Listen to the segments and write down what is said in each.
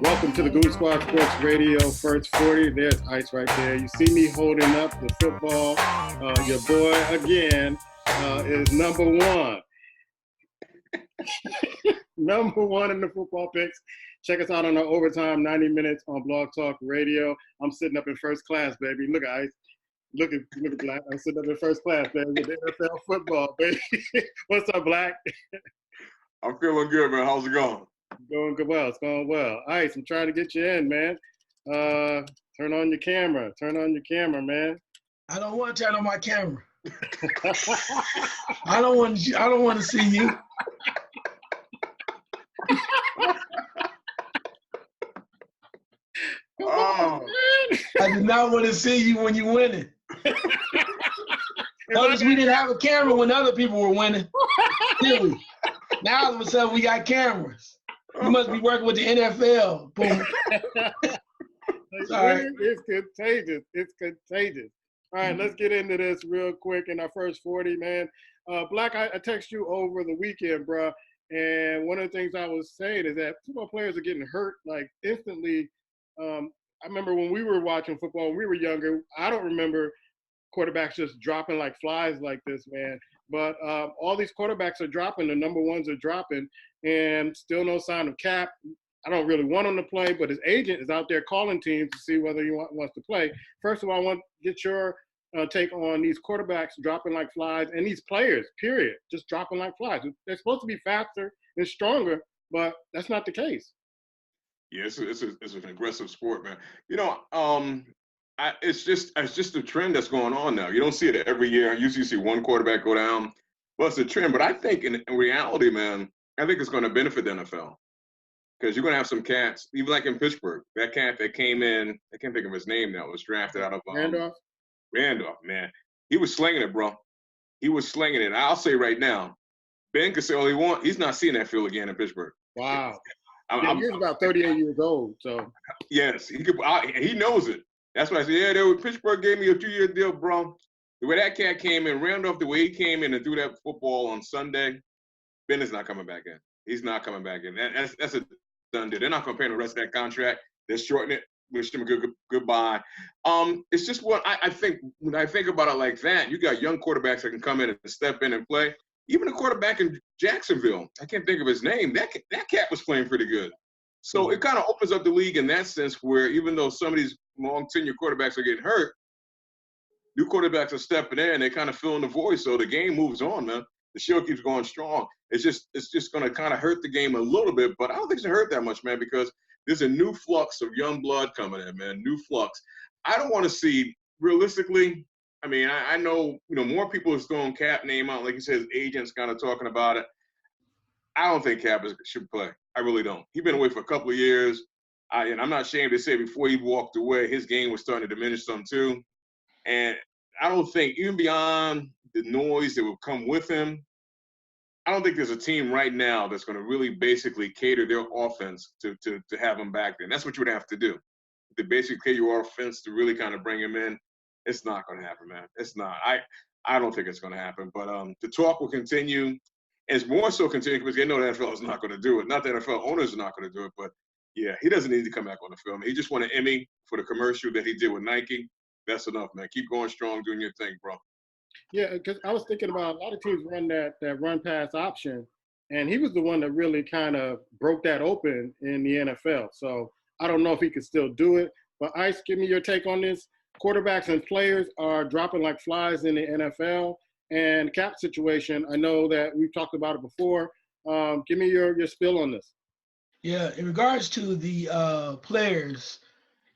Welcome to the Goon Squad Sports Radio First 40. There's Ice right there. You see me holding up the football. Your boy, again, is number one. Number one in the football picks. Check us out on our overtime 90 minutes on Blog Talk Radio. I'm sitting up in first class, baby. Look at Ice. Look at Black. I'm sitting up in first class, baby. With NFL football, baby. What's up, Black? I'm feeling good, man. How's it going? Going good. Well, it's going well. Ice, I'm trying to get you in, man. Turn on your camera. Turn on your camera, man. I don't want to turn on my camera. I don't want to see you. Oh. I do not want to see you when you're winning. Notice we didn't have a camera when other people were winning, did we? Now all of a sudden we got cameras. You must be working with the NFL. Boom. Sorry. It's contagious. It's contagious. All right, let's get into this real quick in our first 40, man. Black, I text you over the weekend, bro. And one of the things I was saying is that football players are getting hurt like instantly. I remember when we were watching football, when we were younger, I don't remember quarterbacks just dropping like flies like this, man. But all these quarterbacks are dropping. The number ones are dropping, and still no sign of Cap. I don't really want him to play, but his agent is out there calling teams to see whether he wants to play. First of all, I want to get your take on these quarterbacks dropping like flies and these players, period, just dropping like flies. They're supposed to be faster and stronger, but that's not the case. Yeah, it's an aggressive sport, man. You know, it's just a trend that's going on now. You don't see it every year. Usually you see one quarterback go down. Well, it's a trend, but I think in reality, man, I think it's going to benefit the NFL because you're going to have some cats, even like in Pittsburgh, that cat that came in, I can't think of his name now, was drafted out of Randolph, man. He was slinging it, bro. He was slinging it. I'll say right now, Ben could say all he wants. He's not seeing that field again in Pittsburgh. Wow. He's about 38 years old, so. Yes, he knows it. That's why I said, yeah, Pittsburgh gave me a 2-year deal, bro. The way that cat came in, Randolph, the way he came in and threw that football on Sunday, Ben is not coming back in. He's not coming back in. That's a done deal. They're not going to pay the rest of that contract. They're shortening it. Wish them a goodbye. It's just what I think when I think about it like that. You got young quarterbacks that can come in and step in and play. Even a quarterback in Jacksonville, I can't think of his name. That cat was playing pretty good. So it kind of opens up the league in that sense where even though some of these long tenure quarterbacks are getting hurt, new quarterbacks are stepping in and they kind of fill in the void. So the game moves on, man. The show keeps going strong. It's just going to kind of hurt the game a little bit, but I don't think it's going to hurt that much, man, because there's a new flux of young blood coming in, man, new flux. I don't want to see, realistically, I mean, I know, more people is throwing Cap name out. Like you said, his agent's kind of talking about it. I don't think Cap should play. I really don't. He's been away for a couple of years. And I'm not ashamed to say before he walked away, his game was starting to diminish some too. And I don't think, even beyond the noise that will come with him, I don't think there's a team right now that's going to really basically cater their offense to have him back there. And that's what you would have to do. To basically cater your offense to really kind of bring him in. It's not going to happen, man. It's not. I don't think it's going to happen. But the talk will continue. It's more so continuing because they know the NFL is not going to do it. Not the NFL owners are not going to do it. But, yeah, he doesn't need to come back on the film. He just won an Emmy for the commercial that he did with Nike. That's enough, man. Keep going strong, doing your thing, bro. Yeah, because I was thinking about a lot of teams run that run pass option, and he was the one that really kind of broke that open in the NFL. So I don't know if he could still do it. But, Ice, give me your take on this. Quarterbacks and players are dropping like flies in the NFL. And Cap situation, I know that we've talked about it before. Give me your spill on this. Yeah, in regards to the players,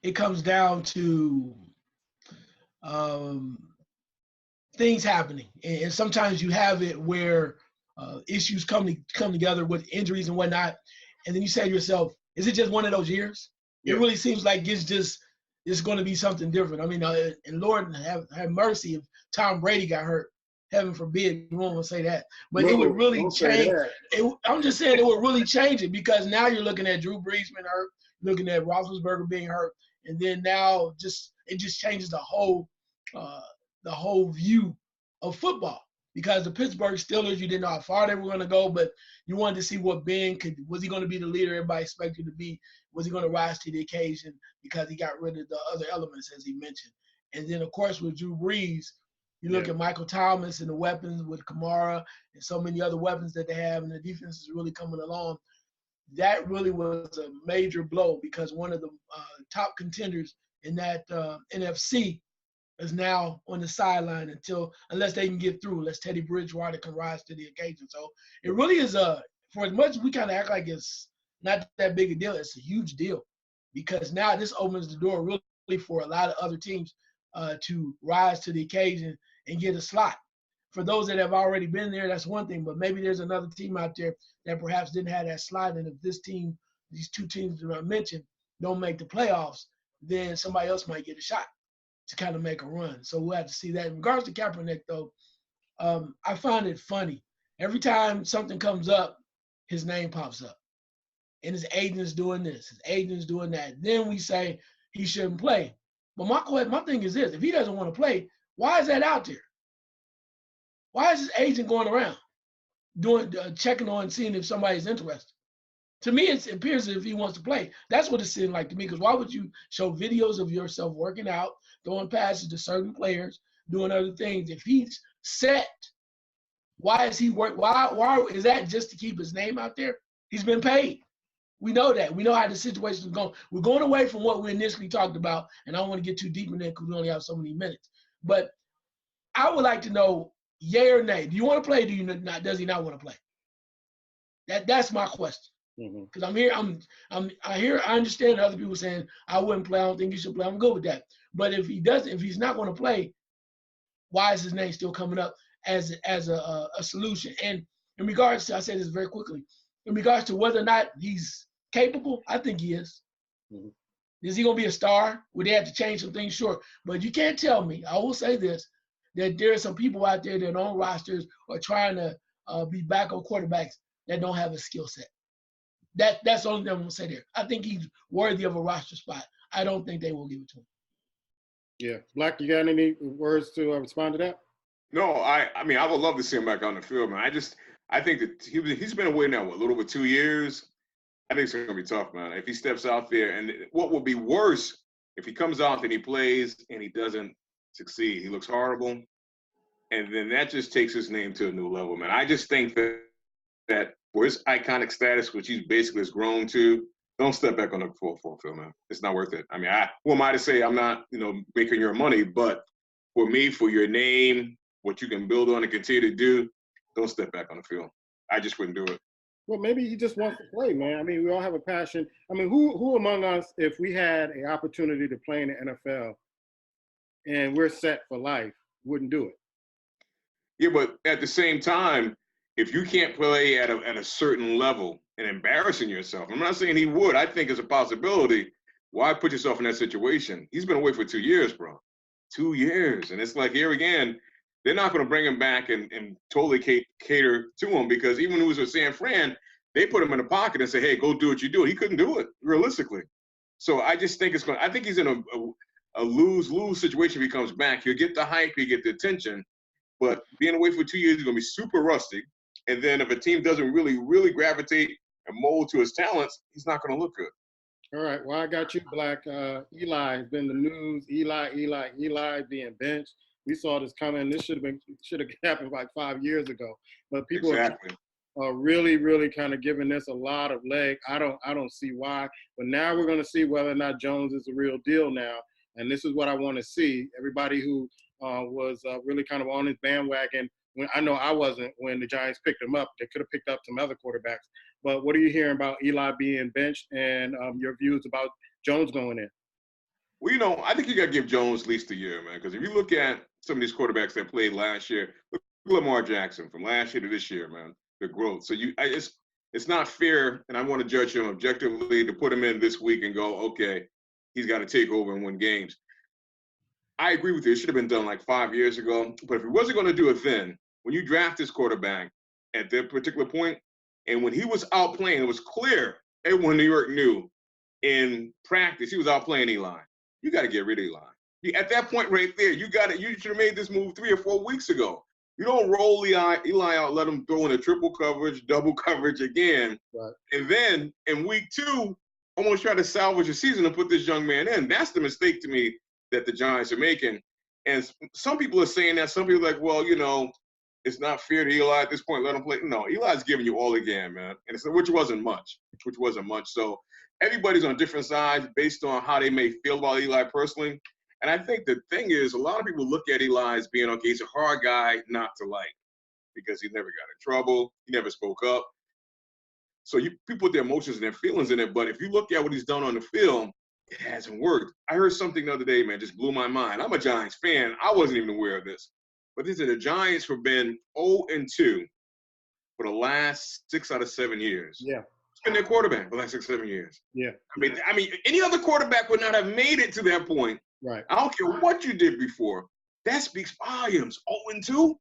it comes down to things happening. And sometimes you have it where issues come together with injuries and whatnot. And then you say to yourself, is it just one of those years? Yeah. It really seems like it's going to be something different. I mean, and Lord have mercy if Tom Brady got hurt. Heaven forbid, you won't say that. But it would really change. I'm just saying it would really change it because now you're looking at Drew Brees being hurt, looking at Roethlisberger being hurt, and then now it just changes the whole view of football. because the Pittsburgh Steelers, you didn't know how far they were going to go, but you wanted to see what Ben could. Was he going to be the leader everybody expected to be? Was he going to rise to the occasion because he got rid of the other elements, as he mentioned? And then, of course, with Drew Brees, you look at Michael Thomas and the weapons with Kamara and so many other weapons that they have, and the defense is really coming along. That really was a major blow because one of the top contenders in that NFC is now on the sideline unless they can get through, unless Teddy Bridgewater can rise to the occasion. So it really is for as much as we kind of act like it's not that big a deal, it's a huge deal because now this opens the door really for a lot of other teams to rise to the occasion and get a slot. For those that have already been there, that's one thing, but maybe there's another team out there that perhaps didn't have that slot, and if these two teams that I mentioned don't make the playoffs, then somebody else might get a shot to kind of make a run. So we'll have to see that. In regards to Kaepernick, though, I find it funny. Every time something comes up, his name pops up. And his agent's doing this, his agent's doing that. Then we say he shouldn't play. But my thing is this. If he doesn't want to play, why is that out there? Why is his agent going around checking on, seeing if somebody's interested? To me, it appears as if he wants to play. That's what it seemed like to me, because why would you show videos of yourself working out, throwing passes to certain players, doing other things? If he's set, why is he work? Why is that just to keep his name out there? He's been paid. We know that. We know how the situation is going. We're going away from what we initially talked about, and I don't want to get too deep in there because we only have so many minutes. But I would like to know, yay or nay, do you want to play? Do you not? Does he not want to play? That's my question. Because I understand other people saying I wouldn't play. I don't think he should play. I'm good with that. But if he's not going to play, why is his name still coming up as a solution? And in regards to, I say this very quickly, in regards to whether or not he's capable, I think he is. Is he going to be a star? Would they have to change some things? Sure. But you can't tell me, I will say this, that there are some people out there that on rosters are trying to be backup quarterbacks that don't have a skill set. That's the only thing I'm going to say there. I think he's worthy of a roster spot. I don't think they will give it to him. Yeah. Black, you got any words to respond to that? No, I mean, I would love to see him back on the field, man. I think that he's been away now, a little over 2 years. I think it's going to be tough, man. If he steps out there, and what would be worse if he comes out and he plays and he doesn't succeed. He looks horrible. And then that just takes his name to a new level, man. I just think that for his iconic status, which he's basically has grown to, don't step back on the full field, man. It's not worth it. I mean, who am I to say I'm not, making your money, but for me, for your name, what you can build on and continue to do, don't step back on the field. I just wouldn't do it. Well, maybe he just wants to play, man. I mean, we all have a passion. I mean, who among us, if we had an opportunity to play in the NFL and we're set for life, wouldn't do it? Yeah, but at the same time, if you can't play at a certain level and embarrassing yourself, I'm not saying he would. I think it's a possibility. Why put yourself in that situation? He's been away for 2 years, bro. 2 years. And it's like, here again, they're not going to bring him back and totally cater to him, because even when he was with San Fran, they put him in the pocket and say, hey, go do what you do. He couldn't do it, realistically. So I just think I think he's in a lose-lose situation if he comes back. He'll get the hype, he'll get the attention, but being away for 2 years, he's going to be super rusty. And then if a team doesn't really, really gravitate and mold to his talents, he's not going to look good. All right. Well, I got you, Black. Eli has been the news. Eli being benched. We saw this coming. This should have happened like 5 years ago. But people are really, really kind of giving this a lot of leg. I don't see why. But now we're going to see whether or not Jones is the real deal now. And this is what I want to see. Everybody who was really kind of on his bandwagon, when I know I wasn't when the Giants picked him up. They could have picked up some other quarterbacks. But what are you hearing about Eli being benched and your views about Jones going in? Well, I think you got to give Jones at least a year, man, because if you look at some of these quarterbacks that played last year, look at Lamar Jackson from last year to this year, man, the growth. So it's not fair, and I want to judge him objectively to put him in this week and go, okay, he's got to take over and win games. I agree with you. It should have been done like 5 years ago. But if he wasn't going to do it then, when you draft this quarterback at that particular point, and when he was out playing, it was clear everyone in New York knew in practice he was out playing Eli. You got to get rid of Eli. At that point right there, you should have made this move 3 or 4 weeks ago. You don't roll Eli out, let him throw in a triple coverage, double coverage again. Right. And then in week 2, almost try to salvage the season and put this young man in. That's the mistake to me that the Giants are making. And some people are saying that. Some people are like, well, it's not fair to Eli at this point. Let him play. No, Eli's giving you all again, man. And which wasn't much. So everybody's on different sides based on how they may feel about Eli personally. And I think the thing is, a lot of people look at Eli as being, okay, he's a hard guy not to like because he never got in trouble. He never spoke up. So people put their emotions and their feelings in it. But if you look at what he's done on the field, it hasn't worked. I heard something the other day, man, just blew my mind. I'm a Giants fan. I wasn't even aware of this. But these are the Giants have been 0-2 for the last 6 out of 7 years. Yeah. It's been their quarterback for the last 6, 7 years. Yeah. I mean, any other quarterback would not have made it to that point. Right. I don't care what you did before. That speaks volumes. 0-2. So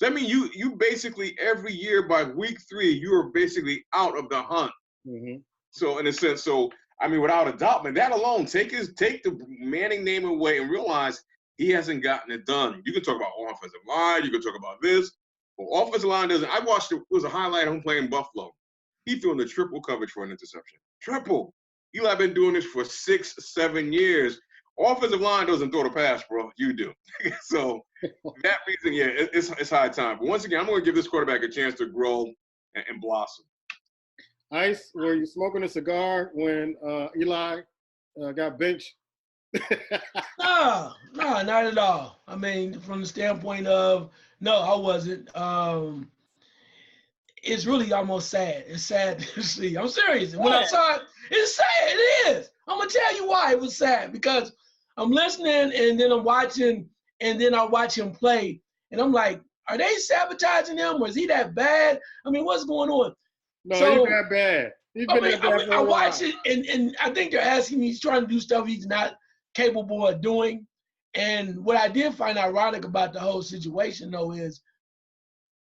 I mean, you basically every year by week 3, you are basically out of the hunt. Mm-hmm. So in a sense, I mean, without a doubt, man, that alone, take the Manning name away and realize he hasn't gotten it done. You can talk about offensive line, you can talk about this, but offensive line doesn't. I watched it was a highlight of him playing Buffalo. He threw in the triple coverage for an interception. Triple. Eli been doing this for 6, 7 years. Offensive line doesn't throw the pass, bro. You do. So that reason, yeah, it's high time. But once again, I'm going to give this quarterback a chance to grow and blossom. Ice, were you smoking a cigar when Eli got benched? No, not at all. I mean, from the standpoint of, no, I wasn't. It's really almost sad. It's sad to see. I'm serious. When I saw it, it's sad. It is. I'm going to tell you why it was sad. Because I'm listening and then I'm watching and then I watch him play. And I'm like, are they sabotaging him? Was he that bad? I mean, what's going on? No, he's that bad. He's been that bad. I watch it and I think they're asking me, he's trying to do stuff he's not capable of doing. And what I did find ironic about the whole situation, though, is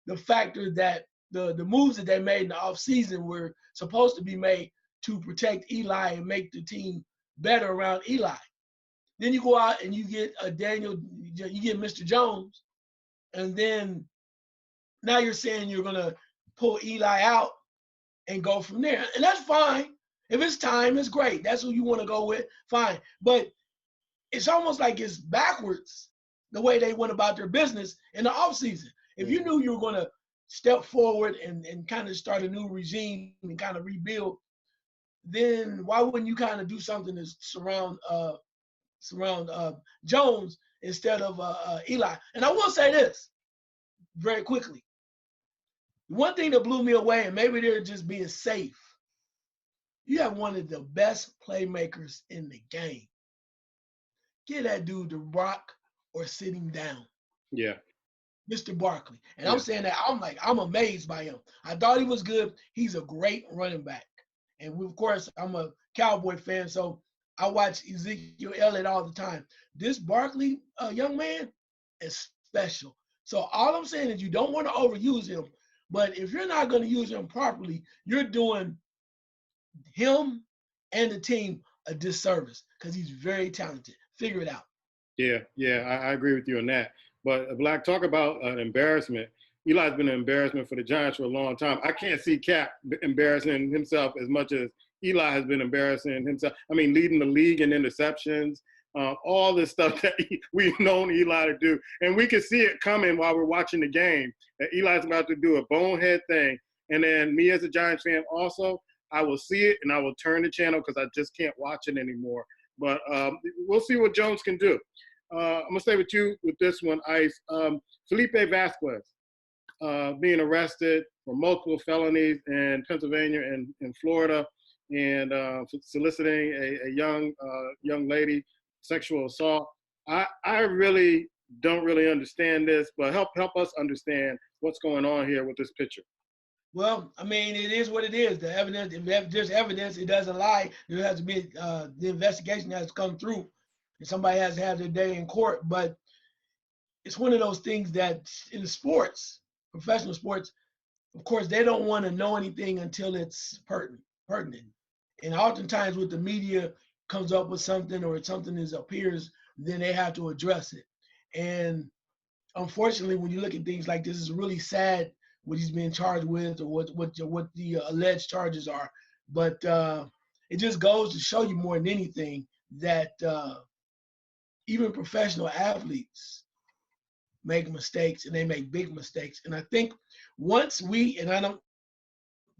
the factor that the moves that they made in the offseason were supposed to be made to protect Eli and make the team better around Eli. Then you go out and you get you get Mr. Jones, and then now you're saying you're going to pull Eli out and go from there. And that's fine. If it's time, it's great. That's who you want to go with, fine. But it's almost like it's backwards the way they went about their business in the offseason. If you knew you were going to step forward and kind of start a new regime and kind of rebuild, then why wouldn't you kind of do something to surround Jones instead of Eli? And I will say this very quickly. One thing that blew me away, and maybe they're just being safe, you have one of the best playmakers in the game. Get that dude to rock or sit him down. Yeah. Mr. Barkley. And I'm saying that I'm amazed by him. I thought he was good. He's a great running back. And of course, I'm a Cowboy fan, so I watch Ezekiel Elliott all the time. This Barkley young man is special. So all I'm saying is you don't want to overuse him, but if you're not going to use him properly, you're doing him and the team a disservice because he's very talented. Figure it out. Yeah, I agree with you on that. But Black, talk about an embarrassment. Eli's been an embarrassment for the Giants for a long time. I can't see Cap embarrassing himself as much as Eli has been embarrassing himself. I mean, leading the league in interceptions, all this stuff that we've known Eli to do. And we can see it coming while we're watching the game, that Eli's about to do a bonehead thing. And then me as a Giants fan also, I will see it and I will turn the channel because I just can't watch it anymore. But we'll see what Jones can do. I'm going to stay with you with this one, Ice. Felipe Vasquez being arrested for multiple felonies in Pennsylvania and in Florida and soliciting a young lady, sexual assault. I really don't really understand this, but help us understand what's going on here with this picture. Well, I mean, it is what it is. The evidence, if there's evidence, it doesn't lie. There has to be the investigation has to come through, and somebody has to have their day in court. But it's one of those things that in sports, professional sports, of course, they don't want to know anything until it's pertinent. And oftentimes, with the media comes up with something or something appears, then they have to address it. And unfortunately, when you look at things like this, it's really sad what he's being charged with or what the alleged charges are. But it just goes to show you more than anything that even professional athletes make mistakes and they make big mistakes. And I think once we, and I don't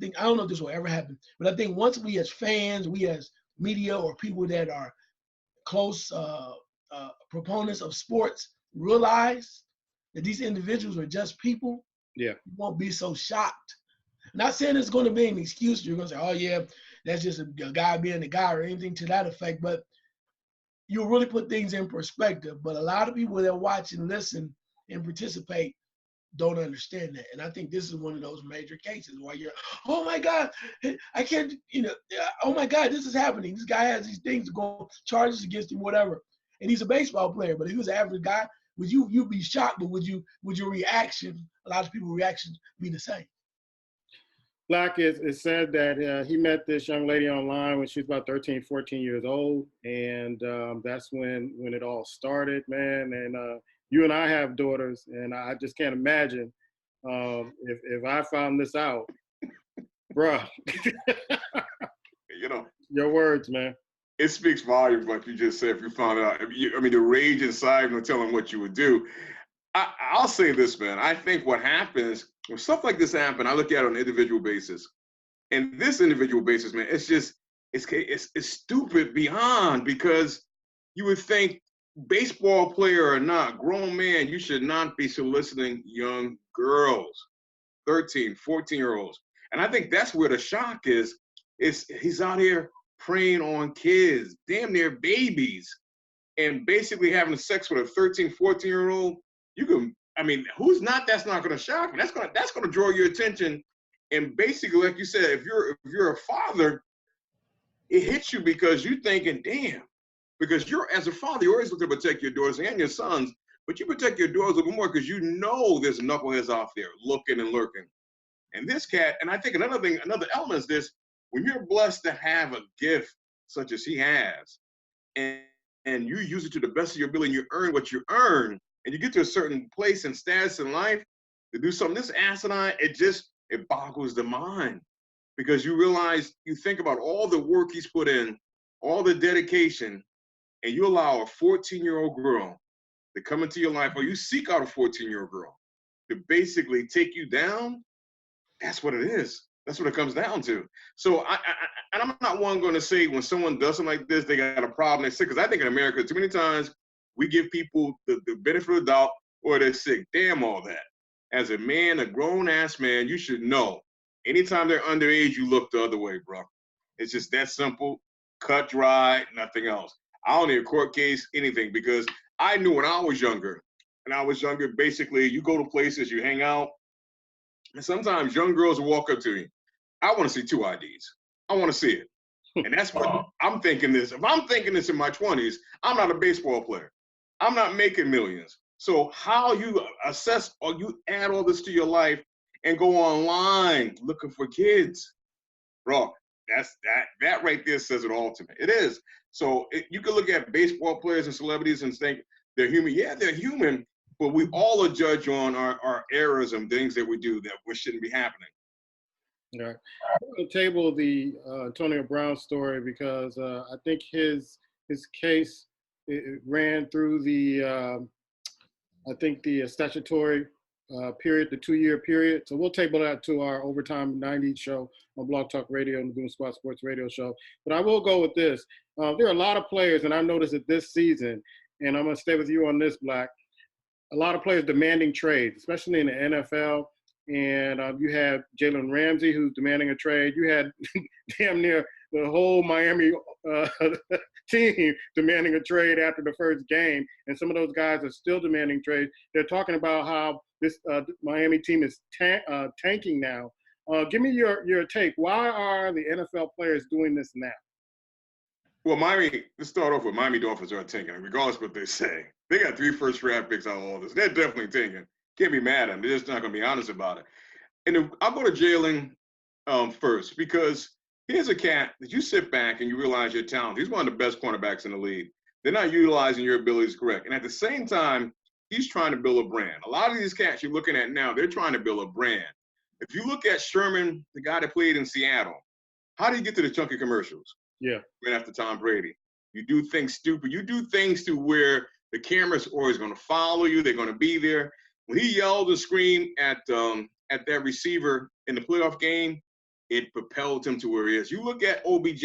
know if this will ever happen, but I think once we as fans, we as media or people that are close proponents of sports realize that these individuals are just people, Yeah. you won't be so shocked. Not saying it's going to be an excuse. You're going to say, oh, yeah, that's just a guy being a guy or anything to that effect. But you'll really put things in perspective. But a lot of people that watch and listen and participate don't understand that. And I think this is one of those major cases where you're, oh my God, I can't, oh my God, this is happening. This guy has these things going, charges against him, whatever. And he's a baseball player, but if he was an average guy, you'd be shocked, but would your reaction, a lot of people's reactions be the same? Black is said that he met this young lady online when she was about 13, 14 years old. And that's when it all started, man. And you and I have daughters, and I just can't imagine if I found this out, bruh. Your words, man. It speaks volumes, like you just said, if you found out. I mean, the rage inside and telling what you would do. I'll say this, man. I think what happens, when stuff like this happen, I look at it on an individual basis. And this individual basis, man, it's just, it's stupid beyond, because you would think, baseball player or not, grown man, you should not be soliciting young girls, 13, 14-year-olds. And I think that's where the shock is he's out here preying on kids, damn near babies, and basically having sex with a 13, 14-year-old. You can, I mean, that's not going to shock me. That's going to draw your attention. And basically, like you said, if you're a father, it hits you because you're thinking, damn, because as a father, you always look to protect your daughters and your sons, but you protect your daughters a little more because you know there's knuckleheads out there looking and lurking. And this cat, and I think another element is this: when you're blessed to have a gift such as he has, and you use it to the best of your ability, and you earn what you earn, and you get to a certain place and status in life to do something this asinine, it boggles the mind, because you realize, you think about all the work he's put in, all the dedication, and you allow a 14-year-old girl to come into your life, or you seek out a 14-year-old girl to basically take you down. That's what it is. That's what it comes down to. So and I'm not one going to say when someone does something like this, they got a problem, they're sick. Because I think in America, too many times, we give people the benefit of the doubt, or they're sick. Damn all that. As a man, a grown-ass man, you should know. Anytime they're underage, you look the other way, bro. It's just that simple, cut, dry, nothing else. I don't need a court case, anything, because I knew when I was younger, basically, you go to places, you hang out, and sometimes young girls will walk up to me. I want to see 2 IDs. I want to see it. And that's what I'm thinking this. If I'm thinking this in my 20s, I'm not a baseball player. I'm not making millions. So how you assess or you add all this to your life and go online looking for kids, bro, that right there says it all to me. It is. So you can look at baseball players and celebrities and think they're human. Yeah, they're human, but we all are judged on our errors and things that we do that shouldn't be happening. All right. I'm going to table the Antonio Brown story because I think his case it ran through the statutory period, the 2-year period. So we'll table that to our Overtime 90 show on Blog Talk Radio and the Goon Squad Sports Radio show. But I will go with this. There are a lot of players, and I noticed it this season, and I'm going to stay with you on this, Black. A lot of players demanding trades, especially in the NFL. And you had Jalen Ramsey, who's demanding a trade. You had damn near the whole Miami team demanding a trade after the first game. And some of those guys are still demanding trades. They're talking about how this Miami team is tanking now. Give me your take. Why are the NFL players doing this now? Well, let's start off with Miami Dolphins are tanking, regardless of what they say. They got 3 first-round picks out of all this. They're definitely tanking. Can't be mad at them. They're just not going to be honest about it. And I'll go to Jalen first, because here's a cat that you sit back and you realize your talent. He's one of the best cornerbacks in the league. They're not utilizing your abilities correct. And at the same time, he's trying to build a brand. A lot of these cats you're looking at now, they're trying to build a brand. If you look at Sherman, the guy that played in Seattle, how did he get to the chunky commercials? Yeah. Right after Tom Brady. You do things stupid. You do things to where the camera's always going to follow you. They're going to be there. When he yelled and screamed at that receiver in the playoff game, it propelled him to where he is. You look at OBJ.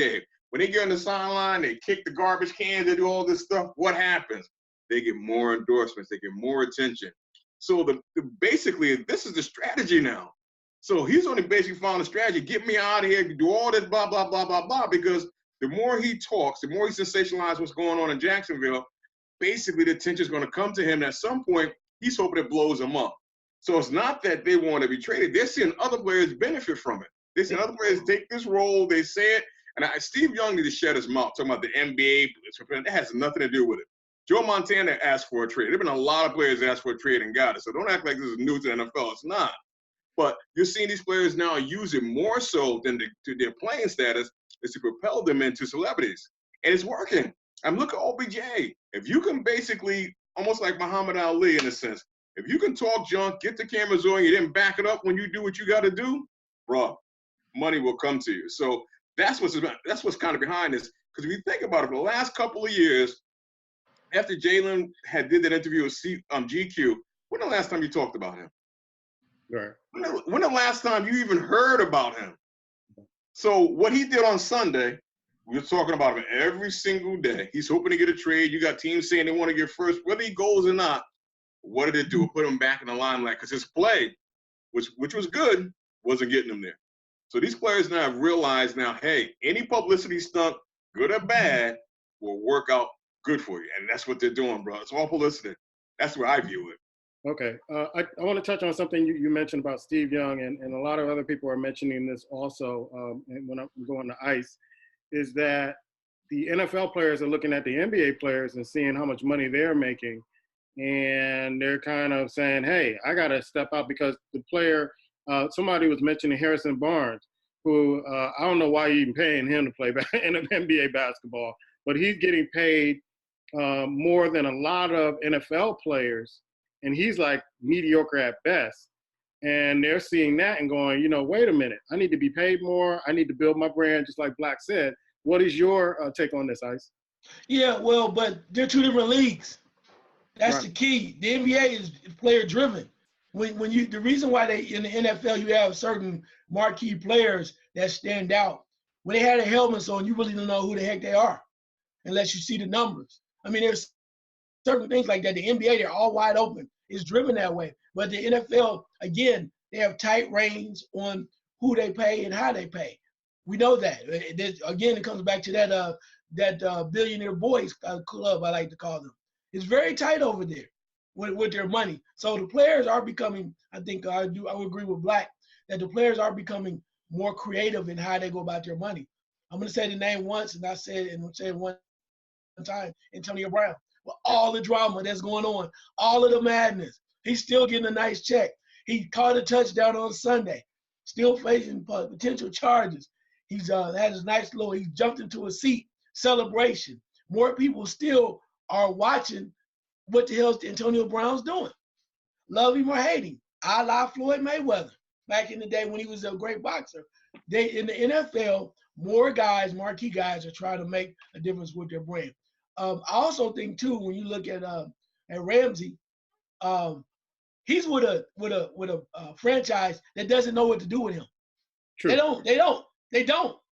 When they get on the sideline, they kick the garbage cans, they do all this stuff. What happens? They get more endorsements. They get more attention. So basically, this is the strategy now. So he's only basically found a strategy. Get me out of here. Do all this blah, blah, blah, blah, blah. Because the more he talks, the more he sensationalizes what's going on in Jacksonville, basically the attention is going to come to him. And at some point, he's hoping it blows him up. So it's not that they want to be traded. They're seeing other players benefit from it. They're seeing other players take this role. They say it. And Steve Young needs to shut his mouth talking about the NBA. That has nothing to do with it. Joe Montana asked for a trade. There have been a lot of players that asked for a trade and got it. So don't act like this is new to the NFL. It's not. But you're seeing these players now use it more so than to their playing status is to propel them into celebrities. And it's working. I'm looking at OBJ. If you can basically, almost like Muhammad Ali in a sense, if you can talk junk, get the cameras on, you didn't back it up when you do what you got to do, bro, money will come to you. So that's what's kind of behind this. Because if you think about it, for the last couple of years, after Jalen did that interview with GQ, when the last time you talked about him? Right. When the last time you even heard about him? So what he did on Sunday, we're talking about him every single day. He's hoping to get a trade. You got teams saying they want to get first, whether he goes or not. What did it do? It put him back in the limelight because his play, which was good, wasn't getting him there. So these players now have realized now, hey, any publicity stunt, good or bad, will work out good for you. And that's what they're doing, bro. It's all publicity. That's where I view it. Okay. I want to touch on something you mentioned about Steve Young, and a lot of other people are mentioning this also when I'm going to ICE, is that the NFL players are looking at the NBA players and seeing how much money they're making. And they're kind of saying, hey, I got to step out because the player, somebody was mentioning Harrison Barnes, who I don't know why you're even paying him to play in NBA basketball, but he's getting paid more than a lot of NFL players. And he's like mediocre at best. And they're seeing that and going, wait a minute, I need to be paid more. I need to build my brand, just like Black said. What is your take on this, Ice? Yeah, well, but they're two different leagues. That's right. The key. The NBA is player driven. When you the reason why they in the NFL you have certain marquee players that stand out. When they had their helmets on, you really don't know who the heck they are unless you see the numbers. I mean, there's certain things like that. The NBA, they're all wide open. It's driven that way. But the NFL, again, they have tight reins on who they pay and how they pay. We know that. Again, it comes back to that billionaire boys club, I like to call them. It's very tight over there with their money. So the players are becoming, I think I would agree with Black, that the players are becoming more creative in how they go about their money. I'm going to say the name once, and I said it, and I'll say it one time, Antonio Brown. With all the drama that's going on, all of the madness, he's still getting a nice check. He caught a touchdown on Sunday, still facing potential charges. He's had his nice little, he jumped into a seat, celebration. More people still are watching what the hell Antonio Brown's doing. Love him or hate him, a la Floyd Mayweather. Back in the day when he was a great boxer. In the NFL, more guys, marquee guys, are trying to make a difference with their brand. I also think too, when you look at Ramsey, he's with a franchise that doesn't know what to do with him. True. They don't.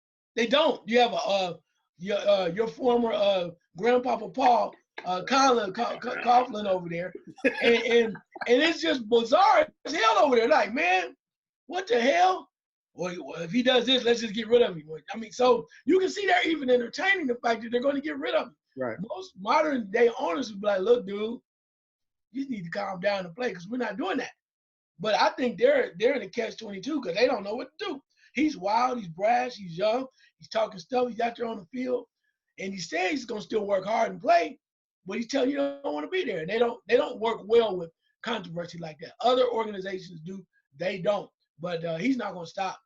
You have your former grandpapa Paul Coughlin over there, and it's just bizarre as hell over there. Like, man, what the hell? Well, if he does this, let's just get rid of him. I mean, so you can see they're even entertaining the fact that they're going to get rid of him. Right. Most modern day owners would be like, look, dude, you need to calm down and play because we're not doing that. But I think they're in a catch-22 because they don't know what to do. He's wild, he's brash, he's young, he's talking stuff, he's out there on the field, and he says he's gonna still work hard and play, but he's telling you don't want to be there. And they don't work well with controversy like that. Other organizations do, they don't. But he's not gonna stop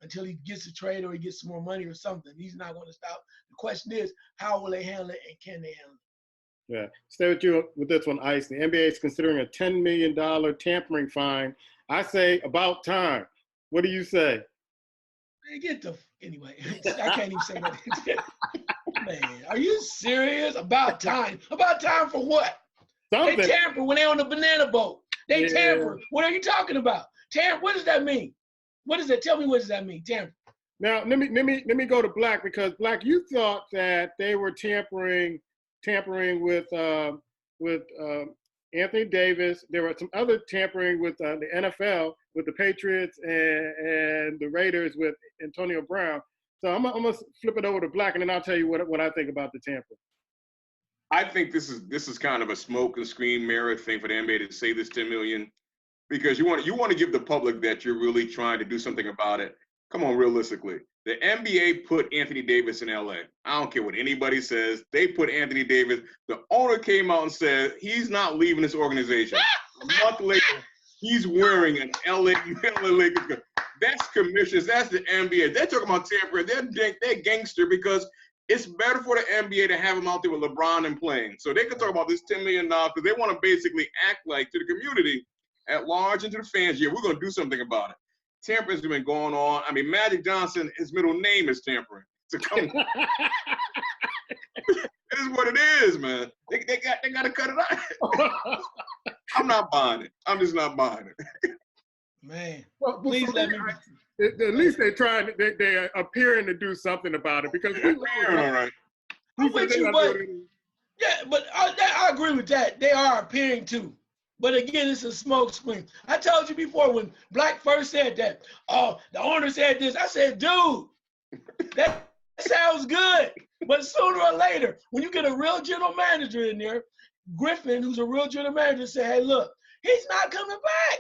until he gets a trade or he gets some more money or something. He's not gonna stop. The question is, how will they handle it and can they handle it? Yeah. Stay with you with this one, Ice. The NBA is considering a $10 million tampering fine. I say about time. What do you say? Man, anyway. I can't even say that. Man, are you serious? About time. About time for what? Something. They tamper when they're on the banana boat. They tamper. What are you talking about? Tamper. What does that mean? What does that? Tell me what does that mean? Tamper. Now let me go to Black, because Black, you thought that they were tampering with Anthony Davis. There were some other tampering with the NFL, with the Patriots and the Raiders with Antonio Brown. So I'm gonna flip it over to Black, and then I'll tell you what I think about the tampering. I think this is kind of a smoke and screen mirror thing for the NBA to say this $10 million, because you want to give the public that you're really trying to do something about it. Come on, realistically. The NBA put Anthony Davis in LA. I don't care what anybody says. They put Anthony Davis. The owner came out and said he's not leaving this organization. A month later, he's wearing an LA Lakers. That's commissions. That's the NBA. They're talking about tampering. They're gangster, because it's better for the NBA to have him out there with LeBron and playing. So they can talk about this $10 million because they want to basically act like, to the community at large and to the fans, yeah, we're going to do something about it. Tampering's been going on. I mean, Magic Johnson, his middle name is tampering. So come on. It is what it is, man. They got to cut it out. I'm not buying it. I'm just not buying it. Man, well, please let me. At least they're trying. They are appearing to do something about it, because all right. I'm with you, but yeah, but I agree with that. They are appearing to. But again, it's a smoke screen. I told you before, when Black first said that, the owner said this, I said, dude, that sounds good. But sooner or later, when you get a real general manager in there, Griffin, who's a real general manager, say, hey, look, he's not coming back.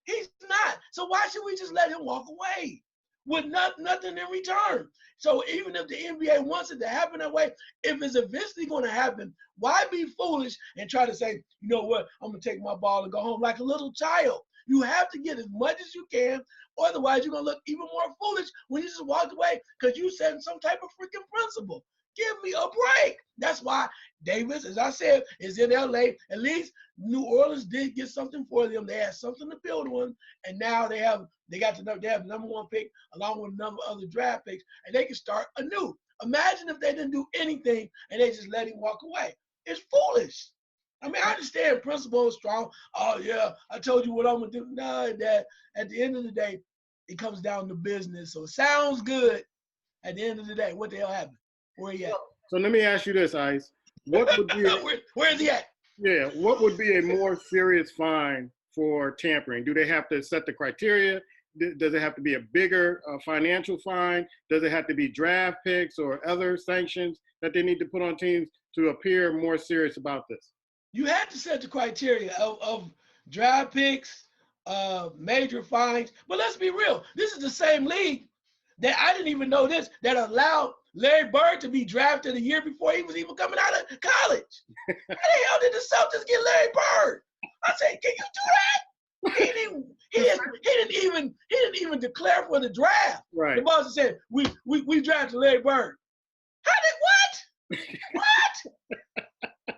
He's not. So why should we just let him walk away with nothing in return? So even if the NBA wants it to happen that way, if it's eventually going to happen, why be foolish and try to say, you know what, I'm going to take my ball and go home like a little child? You have to get as much as you can, otherwise you're going to look even more foolish when you just walked away because you set some type of freaking principle. Give me a break. That's why Davis, as I said, is in LA. At least New Orleans did get something for them. They had something to build on, and now they have the number one pick along with a number of other draft picks, and they can start anew. Imagine if they didn't do anything and they just let him walk away. It's foolish. I mean, I understand principle is strong. Oh yeah, I told you what I'm gonna do. No, that at the end of the day, it comes down to business. So it sounds good. At the end of the day, what the hell happened? Where he at? So let me ask you this, Ice. What would be where is he at? Yeah, what would be a more serious fine for tampering? Do they have to set the criteria? Does it have to be a bigger financial fine? Does it have to be draft picks or other sanctions that they need to put on teams to appear more serious about this? You had to set the criteria of draft picks, major fines. But let's be real. This is the same league that I didn't even know this, that allowed Larry Bird to be drafted a year before he was even coming out of college. How the hell did the Celtics get Larry Bird? I said, can you do that? He didn't even declare for the draft. Right. The boss said, we drafted Larry Bird. How did what? What?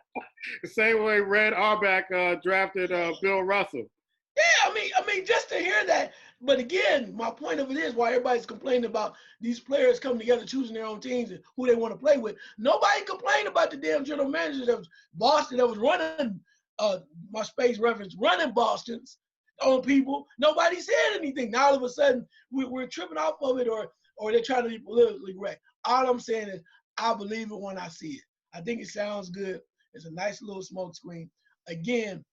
The same way Red Auerbach drafted Bill Russell. Yeah, I mean, just to hear that. But again, my point of it is why everybody's complaining about these players coming together, choosing their own teams and who they want to play with. Nobody complained about the damn general manager that was Boston, that was running my space reference, running Boston's own people. Nobody said anything. Now all of a sudden we're tripping off of it, or they're trying to be politically correct. All I'm saying is I believe it when I see it. I think it sounds good. It's a nice little smoke screen. Again,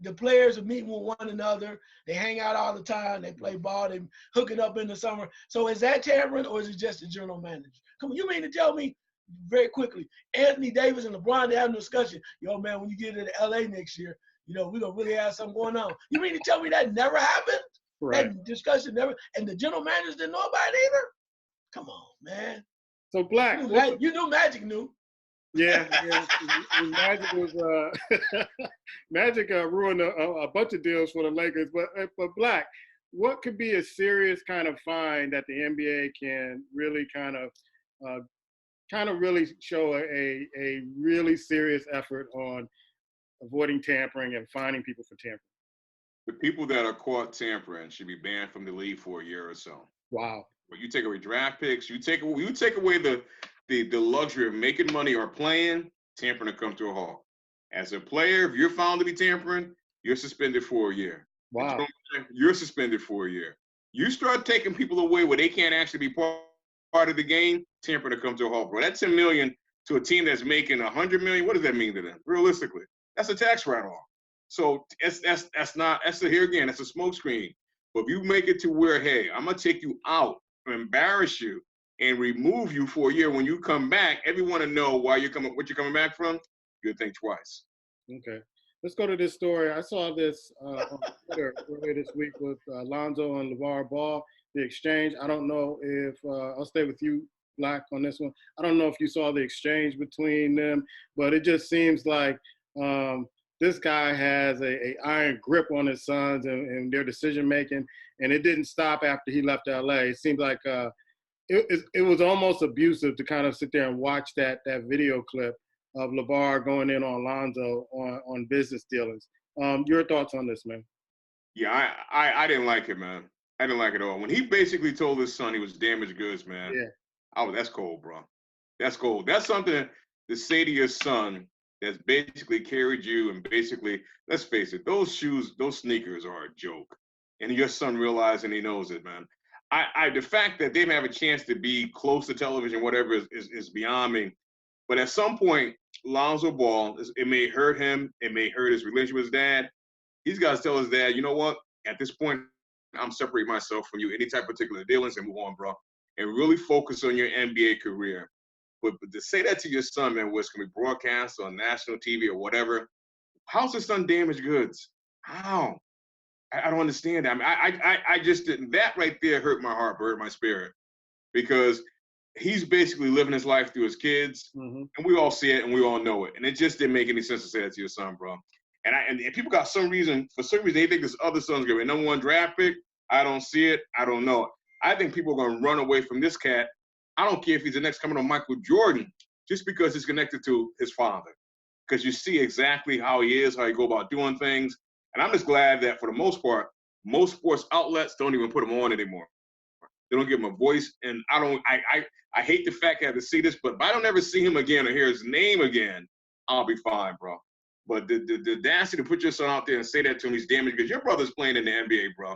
the players are meeting with one another. They hang out all the time. They play ball. They hooking up in the summer. So is that tampering, or is it just the general manager? Come on, you mean to tell me very quickly, Anthony Davis and LeBron, they have a discussion. Yo, man, when you get into LA next year, you know, we're going to really have something going on. You mean to tell me that never happened? Right. That discussion never, and the general managers didn't know about it either? Come on, man. So Black. You knew Magic knew. Yeah. Magic was Magic ruined a bunch of deals for the Lakers. But Black, what could be a serious kind of fine that the NBA can really kind of kind of really show a really serious effort on avoiding tampering and finding people for tampering. The people that are caught tampering should be banned from the league for a year or so. Wow. But you take away draft picks, you take away the luxury of making money or playing, tampering to come to a halt. As a player, if you're found to be tampering, you're suspended for a year. Wow. You're suspended for a year. You start taking people away where they can't actually be part of the game, tampering to come to a halt, bro. That $10 million to a team that's making $100 million, what does that mean to them? Realistically, that's a tax write-off. So that's here again, that's a smokescreen. But if you make it to where, hey, I'm gonna take you out, embarrass you, and remove you for a year. When you come back, everyone to know why you're coming, what you're coming back from. You'll think twice. Okay, let's go to this story. I saw this on Twitter earlier this week with Lonzo and LeVar Ball, the exchange. I don't know if I'll stay with you, Black, on this one. I don't know if you saw the exchange between them, but it just seems like this guy has a iron grip on his sons and their decision making, and it didn't stop after he left LA. It seemed like it was almost abusive to kind of sit there and watch that video clip of LeVar going in on Lonzo on business dealings. Your thoughts on this, man? Yeah, I didn't like it, man. I didn't like it at all. When he basically told his son he was damaged goods, man. Yeah. That's cold, bro. That's cold. That's something to say to your son that's basically carried you, and basically, let's face it, those shoes, those sneakers are a joke. And your son realizing he knows it, man. The fact that they have a chance to be close to television, whatever, is beyond me. But at some point, Lonzo Ball, it may hurt him. It may hurt his relationship with his dad. He's got to tell his dad, you know what? At this point, I'm separating myself from you. Any type of particular dealings, and move on, bro. And really focus on your NBA career. But to say that to your son, man, where it's going to be broadcast on national TV or whatever, how's his son damaged goods? How? I don't understand that. I mean, I just didn't. That right there hurt my heart, hurt my spirit, because he's basically living his life through his kids, and we all see it and we all know it. And it just didn't make any sense to say that to your son, bro. And people got for some reason, they think this other son's going to be a #1 draft pick. I don't see it. I don't know it. I think people are going to run away from this cat. I don't care if he's the next coming on Michael Jordan, just because he's connected to his father. Because you see exactly how he is, how he go about doing things. And I'm just glad that for the most part, most sports outlets don't even put him on anymore. They don't give him a voice. And I hate the fact I have to see this, but if I don't ever see him again or hear his name again, I'll be fine, bro. But the audacity to put your son out there and say that to him, he's damaged, because your brother's playing in the NBA, bro.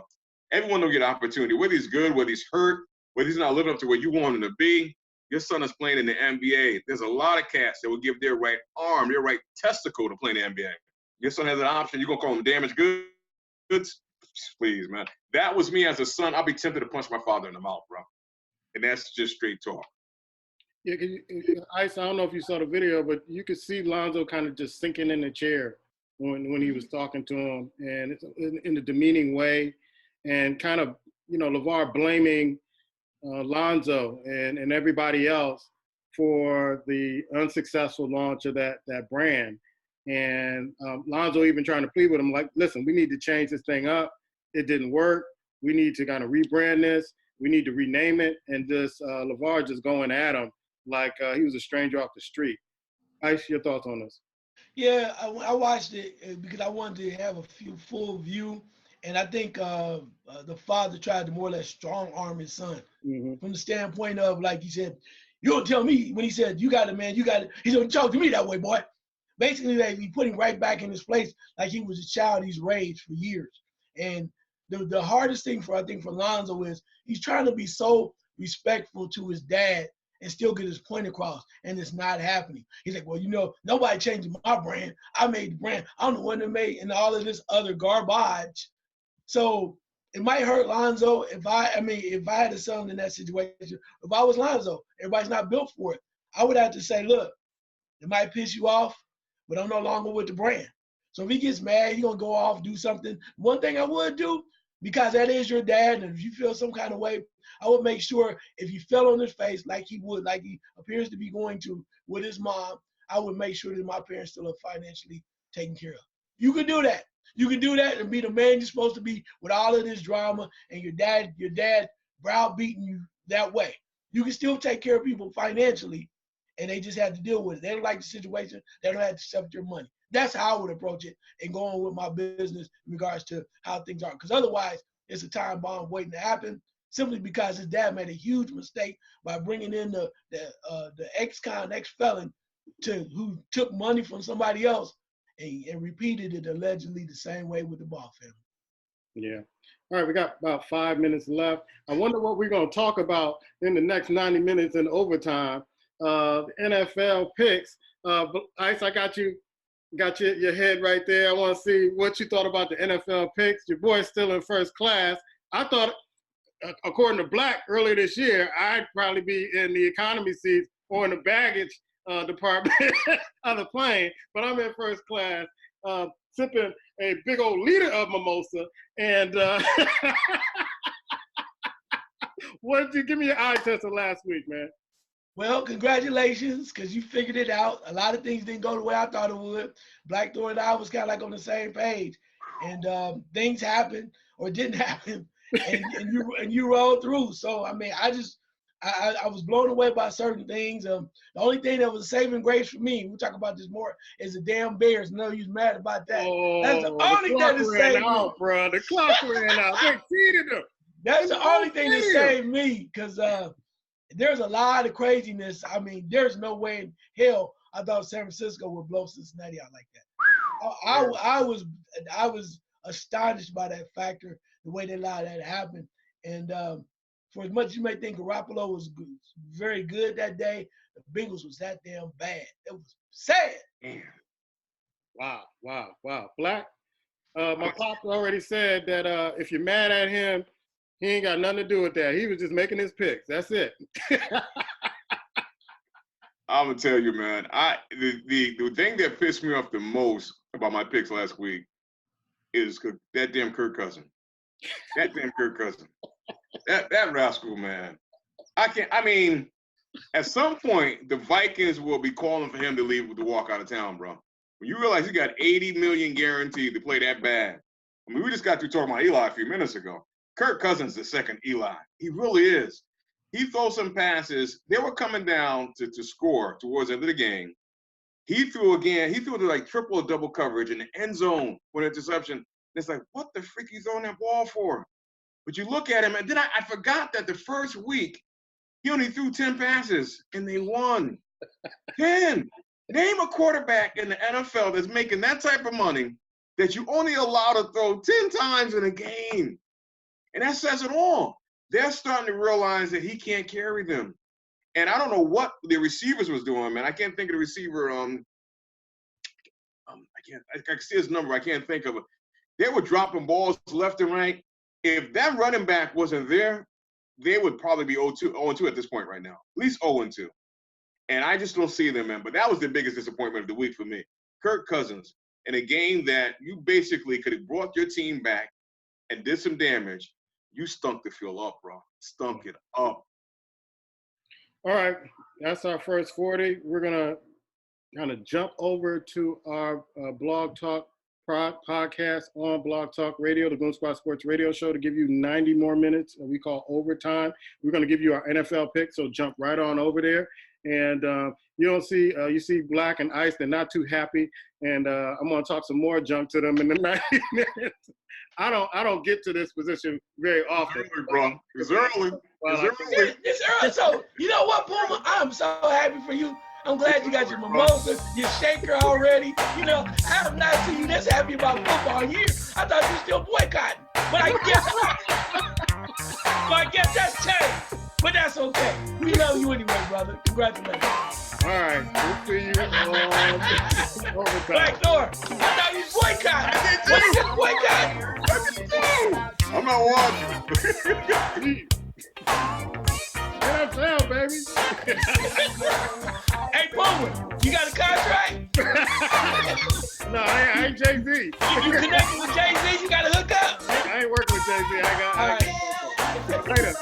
Everyone will get an opportunity, whether he's good, whether he's hurt, whether he's not living up to where you want him to be. Your son is playing in the NBA. There's a lot of cats that will give their right arm, their right testicle to play in the NBA. Your son has an option. You're going to call him damaged goods? Please, man. That was me as a son. I'd be tempted to punch my father in the mouth, bro. And that's just straight talk. Yeah, Ice, I don't know if you saw the video, but you could see Lonzo kind of just sinking in the chair when he was talking to him, and it's in a demeaning way, and kind of, LeVar blaming Lonzo and everybody else for the unsuccessful launch of that brand. And Lonzo even trying to plead with him, like, listen, we need to change this thing up. It didn't work. We need to kind of rebrand this. We need to rename it. And just LeVar just going at him like he was a stranger off the street. Ice, your thoughts on this? Yeah, I watched it because I wanted to have a full view. And I think the father tried to more or less strong arm his son from the standpoint of, like he said, you don't tell me, when he said, you got it, man, you got it. He don't talk to me that way, boy. Basically, like, he put him right back in his place like he was a child he's raised for years. And the hardest thing for Lonzo is he's trying to be so respectful to his dad and still get his point across, and it's not happening. He's like, well, nobody changed my brand. I made the brand. I'm the one that made, and all of this other garbage. So it might hurt Lonzo if I had a son in that situation. If I was Lonzo, everybody's not built for it. I would have to say, look, it might piss you off, but I'm no longer with the brand. So if he gets mad, he's going to go off, do something. One thing I would do, because that is your dad, and if you feel some kind of way, I would make sure if he fell on his face like he appears to be going to with his mom, I would make sure that my parents still are financially taken care of. You can do that. You can do that and be the man you're supposed to be with all of this drama, and your dad browbeating you that way. You can still take care of people financially and they just had to deal with it. They don't like the situation. They don't have to accept your money. That's how I would approach it and go on with my business in regards to how things are. Because otherwise, it's a time bomb waiting to happen simply because his dad made a huge mistake by bringing in the ex-con, ex-felon who took money from somebody else and repeated it allegedly the same way with the Ball family. Yeah. All right, we got about 5 minutes left. I wonder what we're going to talk about in the next 90 minutes in overtime. NFL picks. Ice, I got your head right there. I want to see what you thought about the NFL picks. Your boy's still in first class. I thought, according to Black, earlier this year, I'd probably be in the economy seats or in the baggage department of the plane, but I'm in first class, sipping a big old liter of mimosa. And what did you give me your eye test of last week, man? Well, congratulations, because you figured it out. A lot of things didn't go the way I thought it would. Blackthorn and I was kind of like on the same page. And things happened or didn't happen, and you rolled through. So, I mean, I was blown away by certain things. The only thing that was a saving grace for me, we'll talk about this more, is the damn Bears. No, you're mad about that. Oh, that's the only thing that saved me. Bro. The clock ran out. They cheated them. That's the only thing that saved me, because there's a lot of craziness. I mean, there's no way in hell I thought San Francisco would blow Cincinnati out like that. I was astonished by that factor, the way they allowed that to happen. And for as much as you may think Garoppolo was very good that day, the Bengals was that damn bad. It was sad. Wow. Black, my pops already said that if you're mad at him, he ain't got nothing to do with that. He was just making his picks. That's it. I'm gonna tell you, man. The thing that pissed me off the most about my picks last week is that damn Kirk Cousins. That damn Kirk Cousins. That rascal, man. I mean, at some point, the Vikings will be calling for him to leave to walk out of town, bro. When you realize he got $80 million guaranteed to play that bad. I mean, we just got through talking about Eli a few minutes ago. Kirk Cousins is the second Eli. He really is. He throws some passes. They were coming down to score towards the end of the game. He threw again. He threw to like triple or double coverage in the end zone with an interception. It's like, what the freak he's on that ball for? But you look at him, and then I forgot that the first week, he only threw 10 passes, and they won. 10. Name a quarterback in the NFL that's making that type of money that you only allow to throw 10 times in a game. And that says it all. They're starting to realize that he can't carry them. And I don't know what the receivers was doing, man. I can't think of the receiver. I can see his number. I can't think of it. They were dropping balls left and right. If that running back wasn't there, they would probably be 0-2 at this point right now. At least 0-2. And I just don't see them, man. But that was the biggest disappointment of the week for me. Kirk Cousins, in a game that you basically could have brought your team back and did some damage. You stunk the field up, bro. Stunk it up. All right. That's our first 40. We're going to kind of jump over to our Blog Talk podcast on Blog Talk Radio, the Goon Squad Sports Radio Show, to give you 90 more minutes. We call overtime. We're going to give you our NFL pick, so jump right on over there. And you see Black and Ice, they're not too happy. And I'm going to talk some more junk to them in the 90 minutes. I don't get to this position very often. It's early, bro. It's early. It's early. So, you know what, Puma? I'm so happy for you. I'm glad you got your mimosa, your shaker already. You know, I have not seen you this happy about football in years. I thought you were still boycotting. But I guess that's changed. But that's okay. We love you anyway, brother. Congratulations. All right. We'll see you on overtime. Blackthorn, I thought you was boycotting. What is this boycott? I'm not watching. Get uptown, baby. Hey, Boomer, you got a contract? No, I ain't Jay-Z. You connected with Jay-Z? You got to hook up? I ain't working with Jay-Z. All right. Later.